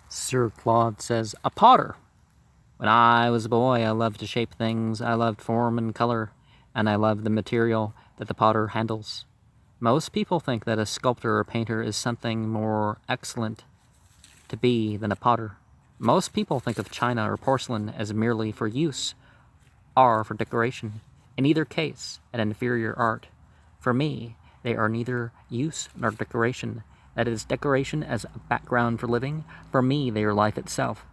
Sir Claude says, a potter. When I was a boy, I loved to shape things. I loved form and color, and I loved the material that the potter handles. Most people think that a sculptor or painter is something more excellent to be than a potter. Most people think of china or porcelain as merely for use or for decoration. In either case, an inferior art. For me, they are neither use nor decoration. That is, decoration as a background for living. For me, they are life itself.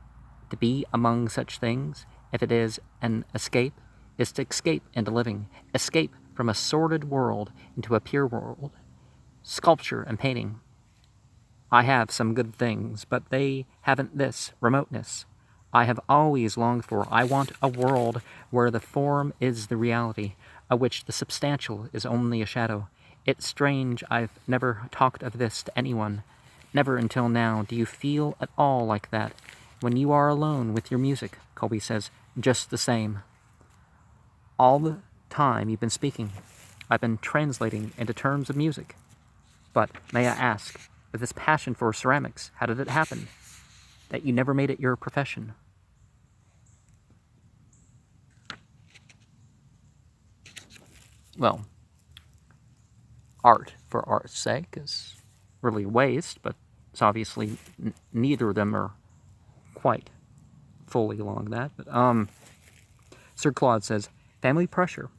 To be among such things, if it is an escape, is to escape into living. Escape from a sordid world into a pure world. Sculpture and painting. I have some good things, but they haven't this remoteness I have always longed for. I want a world where the form is the reality, of which the substantial is only a shadow. It's strange I've never talked of this to anyone. Never until now. Do you feel at all like that? When you are alone with your music, Colby says, just the same. All the time you've been speaking, I've been translating into terms of music. But, may I ask, with this passion for ceramics, how did it happen? That you never made it your profession? Well, art for art's sake is really waste, but it's obviously neither of them are quite fully along that. But Sir Claude says, family pressure.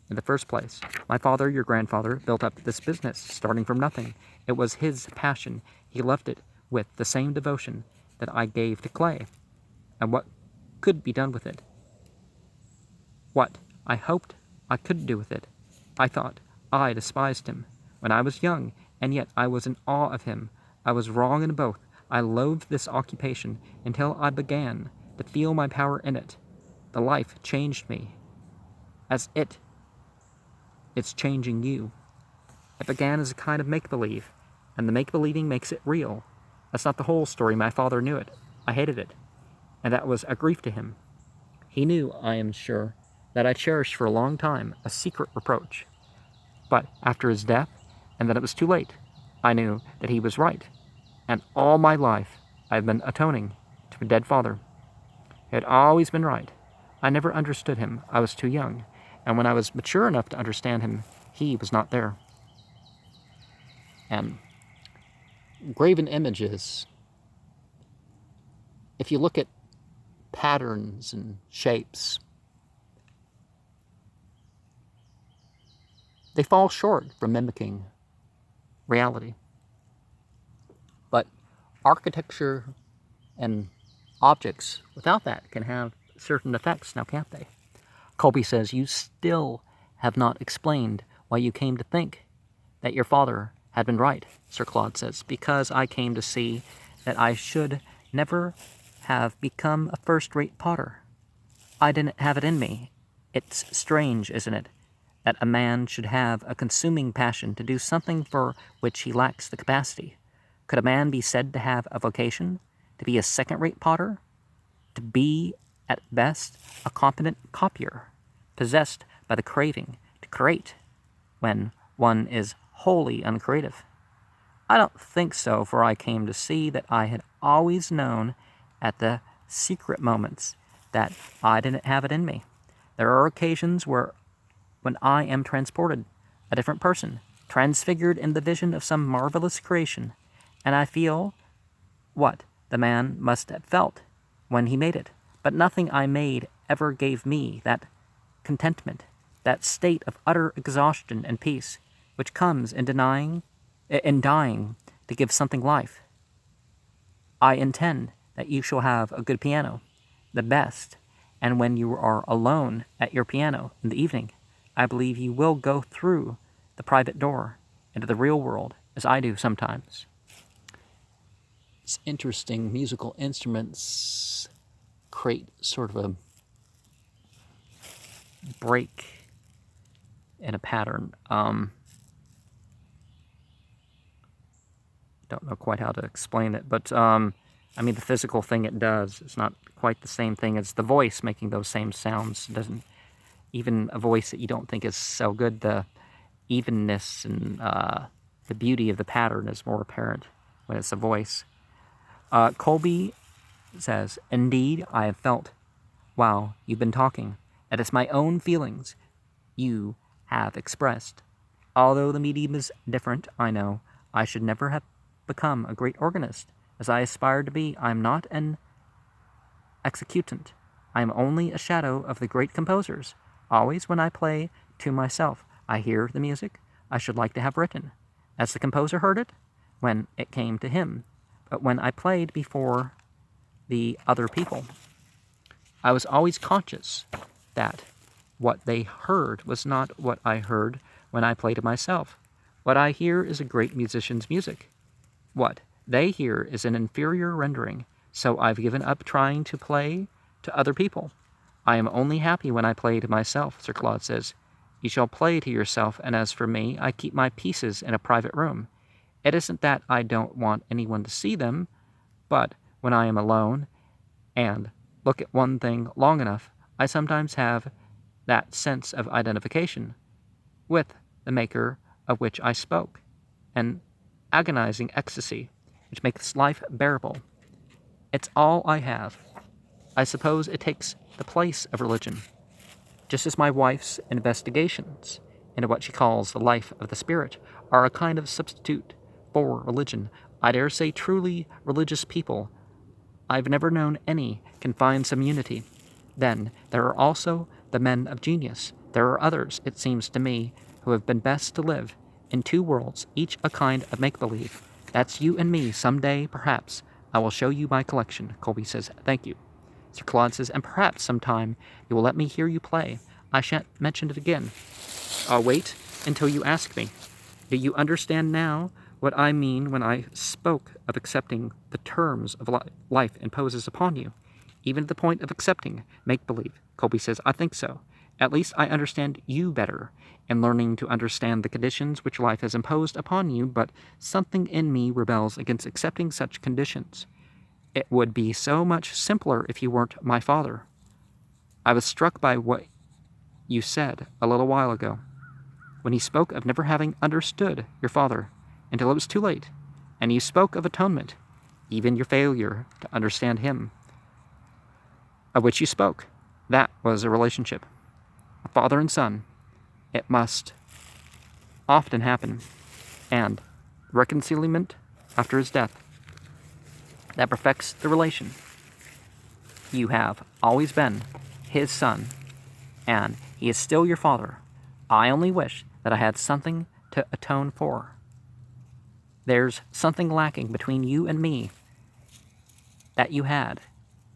In the first place, my father, your grandfather, built up this business, starting from nothing. It was his passion. He loved it with the same devotion that I gave to clay. And what could be done with it? What I hoped I could do with it. I thought I despised him when I was young, and yet I was in awe of him. I was wrong in both. I loathed this occupation until I began to feel my power in it. The life changed me. As it's changing you. It began as a kind of make-believe, and the make-believing makes it real. That's not the whole story. My father knew it. I hated it, and that was a grief to him. He knew, I am sure, that I cherished for a long time a secret reproach. But after his death, and that it was too late, I knew that he was right, and all my life I have been atoning to a dead father. He had always been right. I never understood him. I was too young, and when I was mature enough to understand him, he was not there. And graven images, if you look at patterns and shapes, they fall short from mimicking reality. But architecture and objects without that can have certain effects, now can't they? Colby says, you still have not explained why you came to think that your father had been right, Sir Claude says. Because I came to see that I should never have become a first-rate potter. I didn't have it in me. It's strange, isn't it, that a man should have a consuming passion to do something for which he lacks the capacity. Could a man be said to have a vocation? To be a second-rate potter? To be, at best, a competent copier, possessed by the craving to create, when one is wholly uncreative? I don't think so, for I came to see that I had always known at the secret moments that I didn't have it in me. There are occasions when I am transported, a different person, transfigured in the vision of some marvelous creation, and I feel what the man must have felt when he made it. But nothing I made ever gave me that contentment, that state of utter exhaustion and peace, which comes in dying to give something life. I intend that you shall have a good piano, the best, and when you are alone at your piano in the evening, I believe you will go through the private door into the real world, as I do sometimes. It's interesting. Musical instruments create sort of a break in a pattern. Don't know quite how to explain it, but I mean, the physical thing it does is not quite the same thing as the voice making those same sounds. It doesn't, even a voice that you don't think is so good, the evenness and the beauty of the pattern is more apparent when it's a voice. Colby says, indeed, I have felt, while you've been talking, that it's my own feelings you have expressed. Although the medium is different, I know I should never have become a great organist. As I aspire to be, I am not an executant. I am only a shadow of the great composers. Always when I play to myself, I hear the music I should like to have written, as the composer heard it when it came to him. But when I played before the other people, I was always conscious that what they heard was not what I heard when I play to myself. What I hear is a great musician's music. What they hear is an inferior rendering, so I've given up trying to play to other people. I am only happy when I play to myself, Sir Claude says. You shall play to yourself, and as for me, I keep my pieces in a private room. It isn't that I don't want anyone to see them, but when I am alone and look at one thing long enough, I sometimes have that sense of identification with the maker of which I spoke, an agonizing ecstasy which makes life bearable. It's all I have. I suppose it takes the place of religion, just as my wife's investigations into what she calls the life of the spirit are a kind of substitute for religion. I dare say truly religious people, I've never known any, can find some unity. Then there are also the men of genius. There are others, it seems to me, who have been best to live in two worlds, each a kind of make-believe. That's you and me. Some day, perhaps, I will show you my collection. Colby says, thank you. Sir Claude says, and perhaps sometime you will let me hear you play. I shan't mention it again. I'll wait until you ask me. Do you understand now what I mean when I spoke of accepting the terms of life imposes upon you? Even to the point of accepting make-believe. Colby says, I think so. At least I understand you better in learning to understand the conditions which life has imposed upon you, but something in me rebels against accepting such conditions. It would be so much simpler if you weren't my father. I was struck by what you said a little while ago, when he spoke of never having understood your father until it was too late, and you spoke of atonement, even your failure to understand him, of which you spoke. That was a relationship. A father and son. It must often happen. And reconciliation after his death, that perfects the relation. You have always been his son, and he is still your father. I only wish that I had something to atone for. There's something lacking between you and me that you had,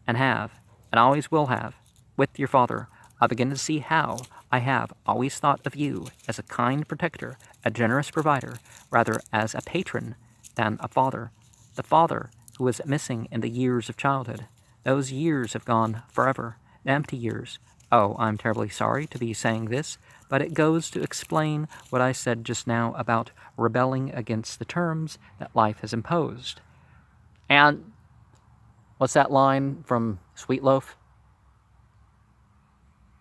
and have, and always will have, with your father. I begin to see how I have always thought of you as a kind protector, a generous provider, rather as a patron than a father. The father who was missing in the years of childhood. Those years have gone forever, the empty years. Oh, I'm terribly sorry to be saying this, but it goes to explain what I said just now about rebelling against the terms that life has imposed. And what's that line from Sweet Loaf?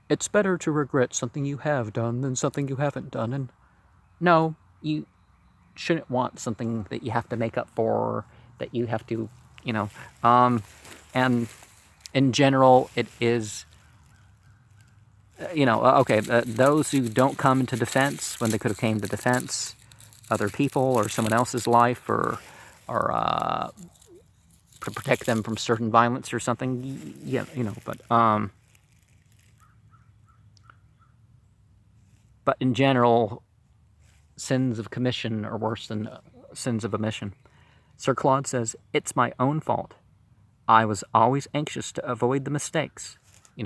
It's better to regret something you have done than something you haven't done. And no, you shouldn't want something that you have to make up for, that you have to, and in general, it is, those who don't come to defense when they could have came to defense other people or someone else's life or to protect them from certain violence or something, but in general, sins of commission are worse than sins of omission. Sir Claude says, it's my own fault. I was always anxious to avoid the mistakes.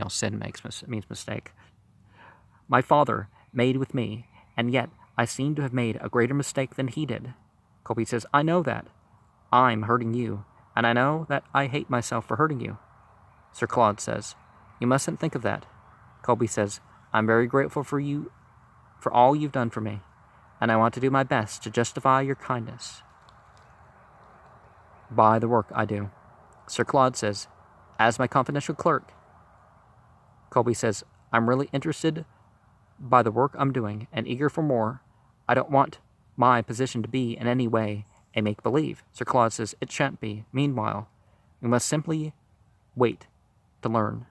Sin means mistake. My father made with me, and yet I seem to have made a greater mistake than he did. Colby says, I know that. I'm hurting you, and I know that I hate myself for hurting you. Sir Claude says, you mustn't think of that. Colby says, I'm very grateful for you, for all you've done for me, and I want to do my best to justify your kindness by the work I do. Sir Claude says, as my confidential clerk. Colby says, I'm really interested by the work I'm doing and eager for more. I don't want my position to be in any way a make-believe. Sir Claude says, it shan't be. Meanwhile, we must simply wait to learn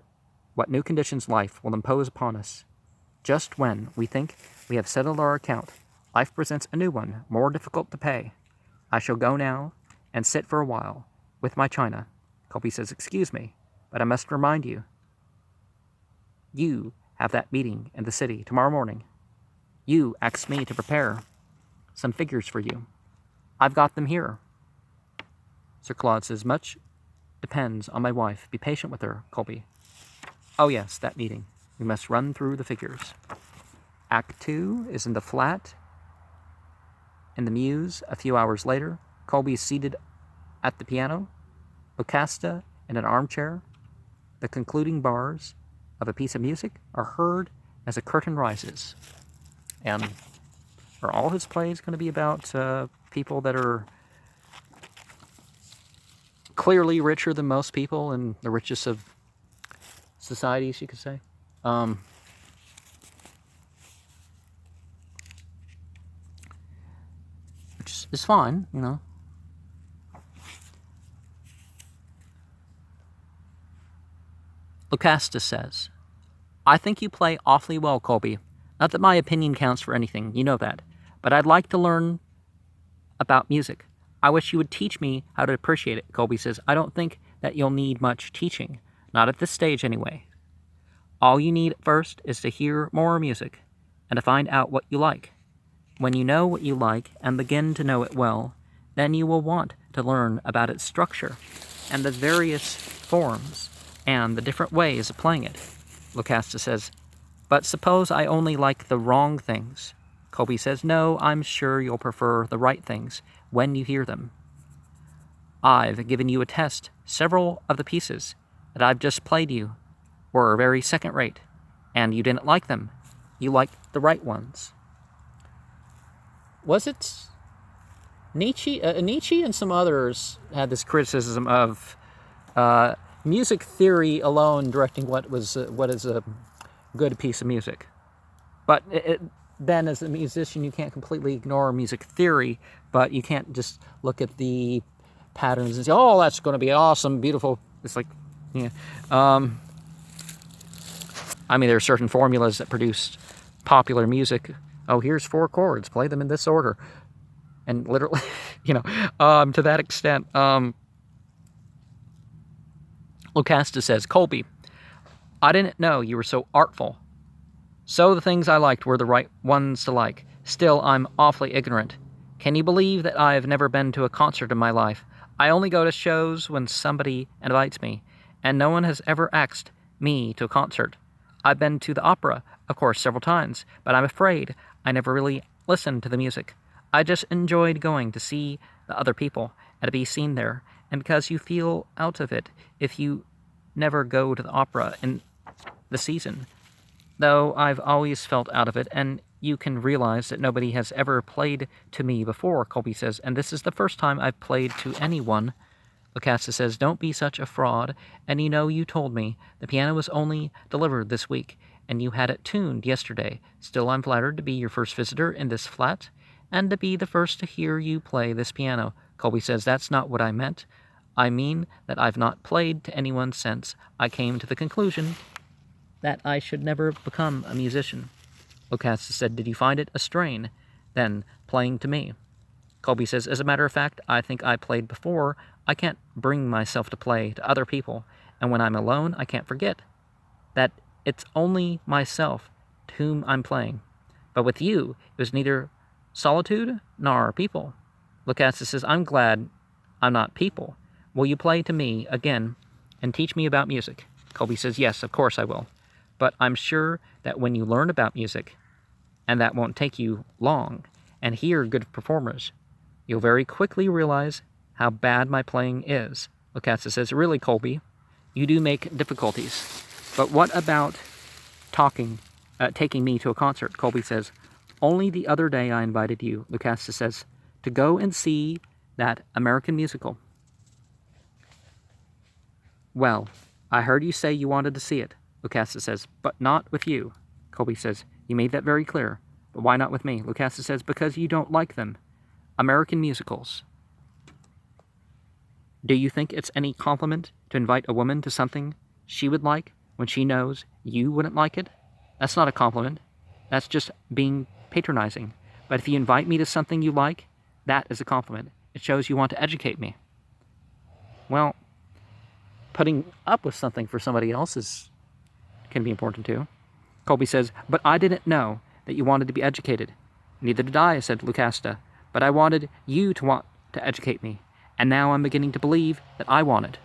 what new conditions life will impose upon us. Just when we think we have settled our account, life presents a new one, more difficult to pay. I shall go now and sit for a while with my china. Colby says, excuse me, but I must remind you. You have that meeting in the city tomorrow morning. You asked me to prepare some figures for you. I've got them here. Sir Claude says, much depends on my wife. Be patient with her, Colby. Oh yes, that meeting. We must run through the figures. Act 2 is in the flat in the Mews. A few hours later, Colby is seated at the piano, Lucasta in an armchair. The concluding bars of a piece of music are heard as a curtain rises. And are all his plays going to be about people that are clearly richer than most people and the richest of societies, you could say? Which is fine, you know. Lucasta says, I think you play awfully well, Colby. Not that my opinion counts for anything, you know that. But I'd like to learn about music. I wish you would teach me how to appreciate it, Colby says. I don't think that you'll need much teaching. Not at this stage, anyway. All you need first is to hear more music and to find out what you like. When you know what you like and begin to know it well, then you will want to learn about its structure and the various forms and the different ways of playing it. Lucasta says, but suppose I only like the wrong things. Colby says, no, I'm sure you'll prefer the right things when you hear them. I've given you a test. Several of the pieces that I've just played you were very second-rate, and you didn't like them. You liked the right ones. Was it Nietzsche? Nietzsche and some others had this criticism of music theory alone directing what is a good piece of music. But then as a musician, you can't completely ignore music theory, but you can't just look at the patterns and say, oh, that's going to be awesome, beautiful. It's like, yeah. I mean, there are certain formulas that produce popular music. Oh, here's 4 chords, play them in this order. And literally, you know, to that extent, Lucasta says, Colby, I didn't know you were so artful. So the things I liked were the right ones to like. Still, I'm awfully ignorant. Can you believe that I've never been to a concert in my life? I only go to shows when somebody invites me, and no one has ever asked me to a concert. I've been to the opera, of course, several times, but I'm afraid I never really listened to the music. I just enjoyed going to see the other people and to be seen there, and because you feel out of it if you never go to the opera in the season. Though I've always felt out of it, and you can realize that nobody has ever played to me before, Colby says, and this is the first time I've played to anyone. Lucasta says, don't be such a fraud, and you know you told me the piano was only delivered this week, and you had it tuned yesterday. Still, I'm flattered to be your first visitor in this flat, and to be the first to hear you play this piano. Colby says, that's not what I meant. I mean that I've not played to anyone since I came to the conclusion that I should never become a musician. Lucasta said, did you find it a strain, then, playing to me? Colby says, as a matter of fact, I think I played before. I can't bring myself to play to other people, and when I'm alone, I can't forget that it's only myself to whom I'm playing. But with you, it was neither solitude nor people. Lucasta says, I'm glad I'm not people. Will you play to me again and teach me about music? Colby says, yes, of course I will. But I'm sure that when you learn about music, and that won't take you long, and hear good performers, you'll very quickly realize how bad my playing is. Lucasta says, really, Colby, you do make difficulties. But what about taking me to a concert? Colby says, only the other day I invited you, Lucasta says, to go and see that American musical. Well, I heard you say you wanted to see it, Lucasta says, but not with you. Colby says, you made that very clear. But why not with me? Lucasta says, because you don't like them. American musicals. Do you think it's any compliment to invite a woman to something she would like when she knows you wouldn't like it? That's not a compliment. That's just being patronizing. But if you invite me to something you like, that is a compliment. It shows you want to educate me. Well, putting up with something for somebody else can be important too. Colby says, but I didn't know that you wanted to be educated. Neither did I, said Lucasta, but I wanted you to want to educate me, and now I'm beginning to believe that I want it.